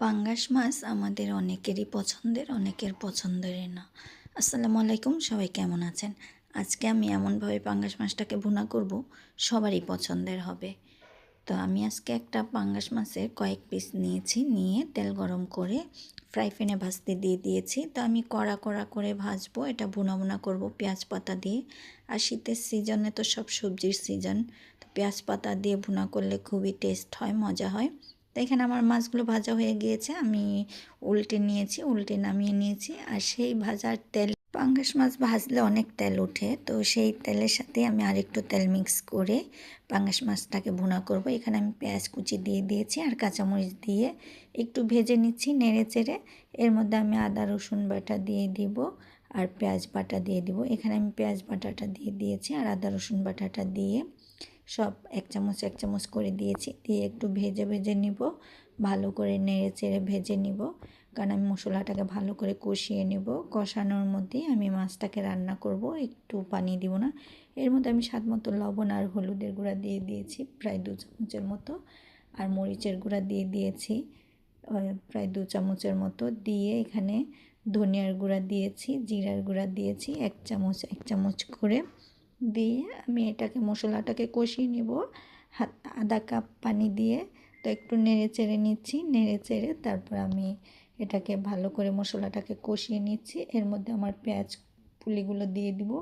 পাঙ্গাস মাছ আমাদের অনেকেরই পছন্দের, অনেকের পছন্দের না। আসসালামু আলাইকুম, সবাই কেমন আছেন? আজকে আমি এমনভাবে পাঙ্গাস মাছটাকে ভুনা করব, সবারই পছন্দের হবে। তো আমি আজকে একটা পাঙ্গাস মাছের কয়েক পিস নিয়েছি, নিয়ে তেল গরম করে ফ্রাই প্যানে ভাজতে দিয়ে দিয়েছি। তো আমি কড়া কড়া করে ভাজবো, এটা ভুনা ভুনা করব পেঁয়াজ পাতা দিয়ে। আর শীতের সিজনে তো সব সবজির সিজন, তো পেঁয়াজ পাতা দিয়ে ভুনা করলে খুবই টেস্ট হয়, মজা হয়। তো এখানে আমার মাছগুলো ভাজা হয়ে গিয়েছে, আমি উল্টে নিয়েছি, উল্টে নামিয়ে নিয়েছি। আর সেই ভাজার তেল, পাঙ্গাস মাছ ভাজলে অনেক তেল ওঠে, তো সেই তেলের সাথে আমি আরেকটু তেল মিক্স করে পাঙ্গাস মাছটাকে ভুনা করব। এখানে আমি পেঁয়াজ কুচি দিয়ে দিয়েছি আর কাঁচামরিচ দিয়ে একটু ভেজে নিচ্ছি নেড়ে চেড়ে। এর মধ্যে আমি আদা রসুন বাটা দিয়ে দিব আর পেঁয়াজ বাটা দিয়ে দিব। এখানে আমি পেঁয়াজ বাটাটা দিয়ে দিয়েছি আর আদা রসুন বাটাটা দিয়ে সব এক চামচ করে দিয়েছি, দিয়ে একটু ভেজে ভেজে নিব, ভালো করে নেড়ে চেড়ে ভেজে নিব। কারণ আমি মশলাটাকে ভালো করে কষিয়ে নেব। কষানোর মধ্যেই আমি মাছটাকে রান্না করব, একটু পানি দিব না। এর মধ্যে আমি স্বাদ মতো লবণ আর হলুদের গুঁড়া দিয়ে দিয়েছি প্রায় 2 চামচের মতো, আর মরিচের গুঁড়া দিয়ে দিয়েছি প্রায় 2 চামচের মতো, দিয়ে এখানে ধনিয়ার গুঁড়া দিয়েছি, জিরার গুঁড়া দিয়েছি এক চামচ করে, দিয়ে আমি এটাকে মশলাটাকে কষিয়ে নেব আধা কাপ পানি দিয়ে। তো একটু নেড়ে চেড়ে নিচ্ছি, নেড়ে চেড়ে তারপর আমি এটাকে ভালো করে মশলাটাকে কষিয়ে নিচ্ছি। এর মধ্যে আমার পেঁয়াজ ফুলিগুলো দিয়ে দিব,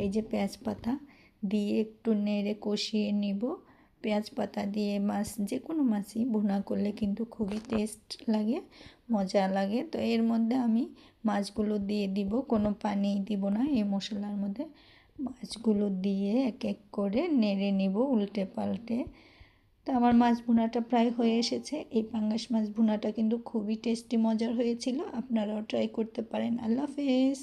এই যে পেঁয়াজ পাতা দিয়ে একটু নেড়ে কষিয়ে নিব। পেঁয়াজ পাতা দিয়ে মাছ, যে কোনো মাছই ভুনা করলে কিন্তু খুবই টেস্ট লাগে, মজা লাগে। তো এর মধ্যে আমি মাছগুলো দিয়ে দিব, কোনো পানি দিব না এই মশলার মধ্যে। মাছগুলো দিয়ে এক এক করে নেড়ে নিব উল্টে পাল্টে। তো আমার মাছ ভুনাটা প্রায় হয়ে এসেছে। এই পাঙ্গাস মাছ ভুনাটা কিন্তু খুবই টেস্টি, মজার হয়েছিল। আপনারাও ট্রাই করতে পারেন। আল্লাহ হাফেজ।